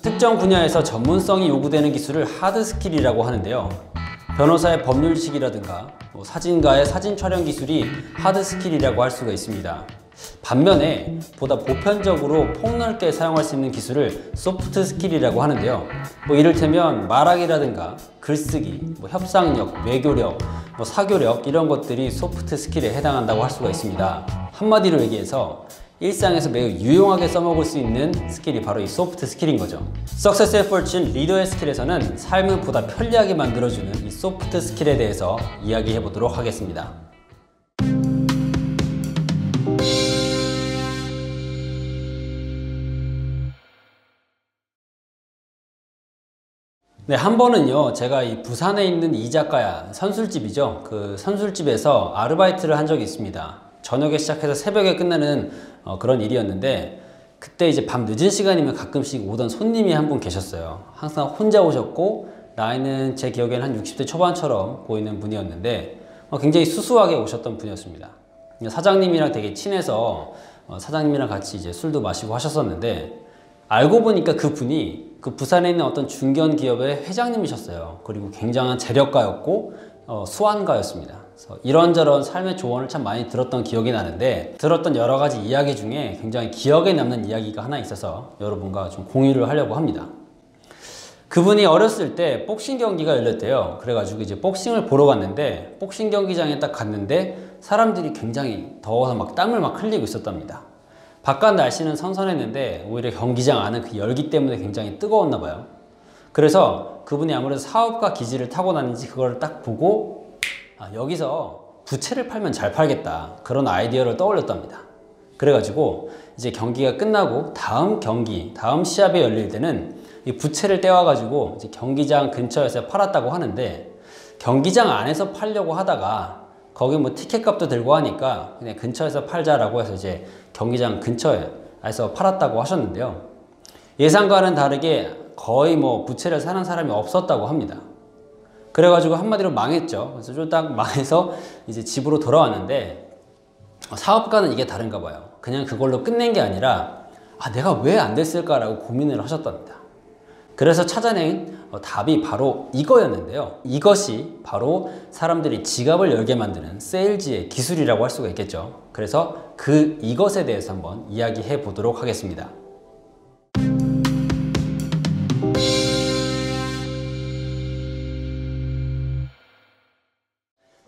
특정 분야에서 전문성이 요구되는 기술을 하드 스킬이라고 하는데요. 변호사의 법률 지식이라든가 사진가의 사진 촬영 기술이 하드 스킬이라고 할 수가 있습니다. 반면에 보다 보편적으로 폭넓게 사용할 수 있는 기술을 소프트 스킬이라고 하는데요. 이를테면 말하기라든가 글쓰기, 협상력, 외교력, 사교력 이런 것들이 소프트 스킬에 해당한다고 할 수가 있습니다. 한마디로 얘기해서 일상에서 매우 유용하게 써먹을 수 있는 스킬이 바로 이 소프트 스킬인 거죠. Success at Fortune 리더의 스킬에서는 삶을 보다 편리하게 만들어주는 이 소프트 스킬에 대해서 이야기해 보도록 하겠습니다. 네, 한 번은요, 제가 이 부산에 있는 이자카야 선술집이죠. 그 선술집에서 아르바이트를 한 적이 있습니다. 저녁에 시작해서 새벽에 끝나는 그런 일이었는데, 그때 이제 밤 늦은 시간이면 가끔씩 오던 손님이 한 분 계셨어요. 항상 혼자 오셨고 나이는 제 기억에는 한 60대 초반처럼 보이는 분이었는데 굉장히 수수하게 오셨던 분이었습니다. 사장님이랑 되게 친해서 사장님이랑 같이 이제 술도 마시고 하셨었는데, 알고 보니까 그 분이 그 부산에 있는 어떤 중견 기업의 회장님이셨어요. 그리고 굉장한 재력가였고 수완가였습니다. 그래서 이런저런 삶의 조언을 참 많이 들었던 기억이 나는데, 들었던 여러 가지 이야기 중에 굉장히 기억에 남는 이야기가 하나 있어서 여러분과 좀 공유를 하려고 합니다. 그분이 어렸을 때 복싱 경기가 열렸대요. 그래가지고 이제 복싱을 보러 갔는데, 복싱 경기장에 딱 갔는데 사람들이 굉장히 더워서 막 땀을 막 흘리고 있었답니다. 바깥 날씨는 선선했는데 오히려 경기장 안은 그 열기 때문에 굉장히 뜨거웠나 봐요. 그래서 그분이 아무래도 사업가 기질을 타고났는지 그걸 딱 보고 여기서 부채를 팔면 잘 팔겠다, 그런 아이디어를 떠올렸답니다. 그래가지고 이제 경기가 끝나고 다음 경기, 다음 시합이 열릴 때는 이 부채를 떼와가지고 이제 경기장 근처에서 팔았다고 하는데, 경기장 안에서 팔려고 하다가 거기 티켓 값도 들고 하니까 그냥 근처에서 팔자라고 해서 이제 경기장 근처에서 팔았다고 하셨는데요. 예상과는 다르게 거의 부채를 사는 사람이 없었다고 합니다. 그래가지고 한마디로 망했죠. 그래서 쫄딱 망해서 이제 집으로 돌아왔는데, 사업가는 이게 다른가 봐요. 그냥 그걸로 끝낸 게 아니라 내가 왜 안 됐을까라고 고민을 하셨답니다. 그래서 찾아낸 답이 바로 이거였는데요. 이것이 바로 사람들이 지갑을 열게 만드는 세일즈의 기술이라고 할 수가 있겠죠. 그래서 이것에 대해서 한번 이야기해 보도록 하겠습니다.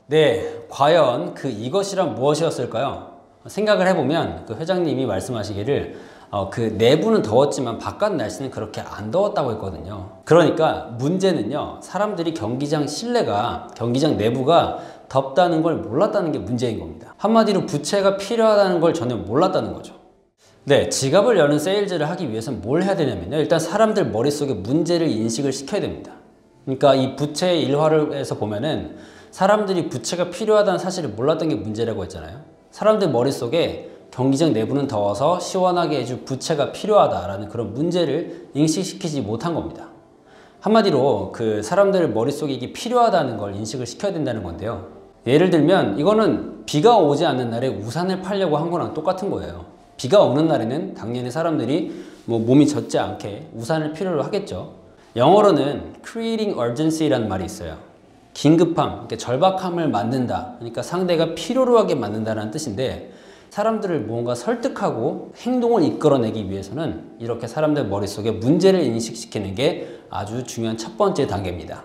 네, 과연 이것이란 무엇이었을까요? 생각을 해보면 그 회장님이 말씀하시기를 그 내부는 더웠지만 바깥 날씨는 그렇게 안 더웠다고 했거든요. 그러니까 문제는요, 사람들이 경기장 실내가, 경기장 내부가 덥다는 걸 몰랐다는 게 문제인 겁니다. 한마디로 부채가 필요하다는 걸 전혀 몰랐다는 거죠. 네, 지갑을 여는 세일즈를 하기 위해서는 뭘 해야 되냐면요, 일단 사람들 머릿속에 문제를 인식을 시켜야 됩니다. 그러니까 이 부채의 일화를 해서 보면은 사람들이 부채가 필요하다는 사실을 몰랐던 게 문제라고 했잖아요. 사람들 머릿속에 경기장 내부는 더워서 시원하게 해줄 부채가 필요하다라는 그런 문제를 인식시키지 못한 겁니다. 한마디로 그 사람들 머릿속에 이게 필요하다는 걸 인식을 시켜야 된다는 건데요. 예를 들면 이거는 비가 오지 않는 날에 우산을 팔려고 한 거랑 똑같은 거예요. 비가 오는 날에는 당연히 사람들이 몸이 젖지 않게 우산을 필요로 하겠죠. 영어로는 creating urgency라는 말이 있어요. 긴급함, 절박함을 만든다. 그러니까 상대가 필요로 하게 만든다는 뜻인데, 사람들을 무언가 설득하고 행동을 이끌어내기 위해서는 이렇게 사람들 머릿속에 문제를 인식시키는 게 아주 중요한 첫 번째 단계입니다.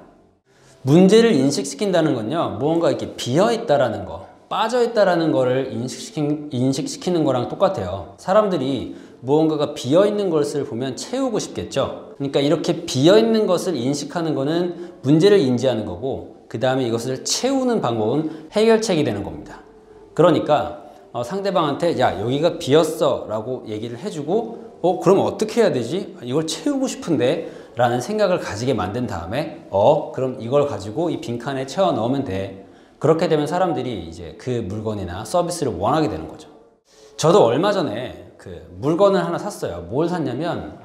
문제를 인식시킨다는 건요, 무언가 이렇게 비어있다라는 거, 빠져있다라는 거를 인식시키는 거랑 똑같아요. 사람들이 무언가가 비어있는 것을 보면 채우고 싶겠죠. 그러니까 이렇게 비어있는 것을 인식하는 거는 문제를 인지하는 거고, 그 다음에 이것을 채우는 방법은 해결책이 되는 겁니다. 그러니까 상대방한테 야, 여기가 비었어 라고 얘기를 해주고, 그럼 어떻게 해야 되지? 이걸 채우고 싶은데 라는 생각을 가지게 만든 다음에 그럼 이걸 가지고 이 빈칸에 채워 넣으면 돼. 그렇게 되면 사람들이 이제 그 물건이나 서비스를 원하게 되는 거죠. 저도 얼마 전에 물건을 하나 샀어요. 뭘 샀냐면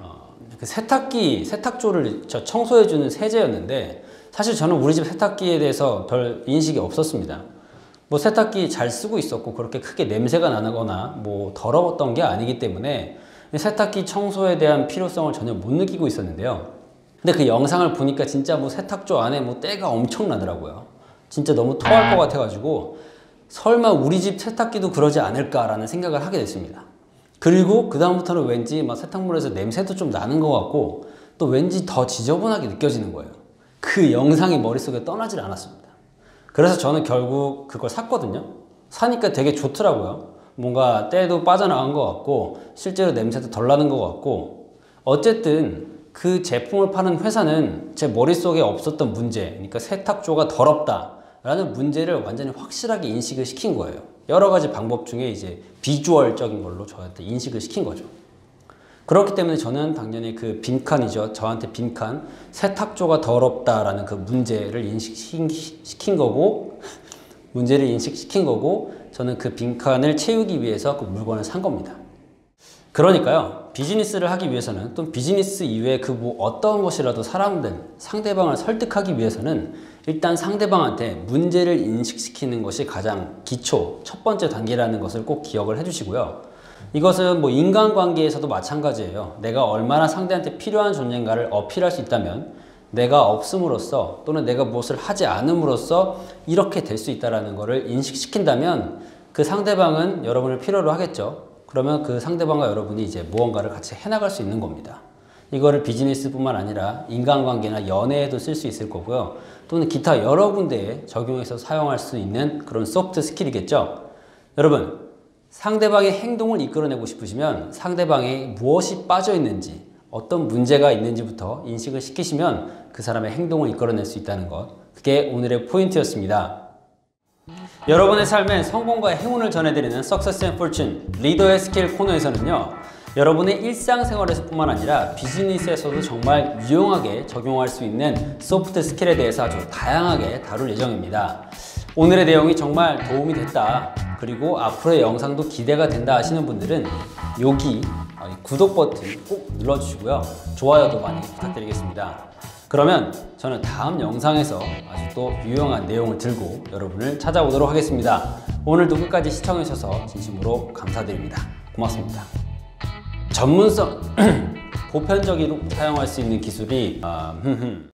그 세탁조를 청소해주는 세제였는데, 사실 저는 우리 집 세탁기에 대해서 별 인식이 없었습니다. 세탁기 잘 쓰고 있었고 그렇게 크게 냄새가 나거나 더러웠던 게 아니기 때문에 세탁기 청소에 대한 필요성을 전혀 못 느끼고 있었는데요. 근데 그 영상을 보니까 진짜 뭐 세탁조 안에 뭐 때가 엄청나더라고요. 진짜 너무 토할 것 같아가지고 설마 우리 집 세탁기도 그러지 않을까라는 생각을 하게 됐습니다. 그리고 그 다음부터는 왠지 막 세탁물에서 냄새도 좀 나는 것 같고 또 왠지 더 지저분하게 느껴지는 거예요. 그 영상이 머릿속에 떠나질 않았습니다. 그래서 저는 결국 그걸 샀거든요. 사니까 되게 좋더라고요. 뭔가 때도 빠져나간 것 같고 실제로 냄새도 덜 나는 것 같고 어쨌든 그 제품을 파는 회사는 제 머릿속에 없었던 문제, 그러니까 세탁조가 더럽다 라는 문제를 완전히 확실하게 인식을 시킨 거예요. 여러 가지 방법 중에 이제 비주얼적인 걸로 저한테 인식을 시킨 거죠. 그렇기 때문에 저는 당연히 그 빈칸이죠. 저한테 빈칸, 세탁조가 더럽다라는 그 문제를 인식시킨 거고, 저는 그 빈칸을 채우기 위해서 그 물건을 산 겁니다. 그러니까요, 비즈니스를 하기 위해서는 또 비즈니스 이외에 그 뭐 어떤 것이라도 상대방을 설득하기 위해서는 일단 상대방한테 문제를 인식시키는 것이 가장 기초, 첫 번째 단계라는 것을 꼭 기억을 해주시고요. 이것은 뭐 인간관계에서도 마찬가지예요. 내가 얼마나 상대한테 필요한 존재인가를 어필할 수 있다면 내가 없음으로써 또는 내가 무엇을 하지 않음으로써 이렇게 될 수 있다는 것을 인식시킨다면 그 상대방은 여러분을 필요로 하겠죠. 그러면 그 상대방과 여러분이 이제 무언가를 같이 해나갈 수 있는 겁니다. 이거를 비즈니스뿐만 아니라 인간관계나 연애에도 쓸 수 있을 거고요. 또는 기타 여러 군데에 적용해서 사용할 수 있는 그런 소프트 스킬이겠죠. 여러분, 상대방의 행동을 이끌어내고 싶으시면 상대방의 무엇이 빠져 있는지, 어떤 문제가 있는지부터 인식을 시키시면 그 사람의 행동을 이끌어낼 수 있다는 것. 그게 오늘의 포인트였습니다. 여러분의 삶에 성공과 행운을 전해드리는 Success and Fortune 리더의 스킬 코너에서는요, 여러분의 일상생활에서 뿐만 아니라 비즈니스에서도 정말 유용하게 적용할 수 있는 소프트 스킬에 대해서 아주 다양하게 다룰 예정입니다. 오늘의 내용이 정말 도움이 됐다, 그리고 앞으로의 영상도 기대가 된다 하시는 분들은 여기 구독 버튼 꼭 눌러주시고요. 좋아요도 많이 부탁드리겠습니다. 그러면 저는 다음 영상에서 아주 또 유용한 내용을 들고 여러분을 찾아오도록 하겠습니다. 오늘도 끝까지 시청해주셔서 진심으로 감사드립니다. 고맙습니다. 전문성, 보편적으로 사용할 수 있는 기술이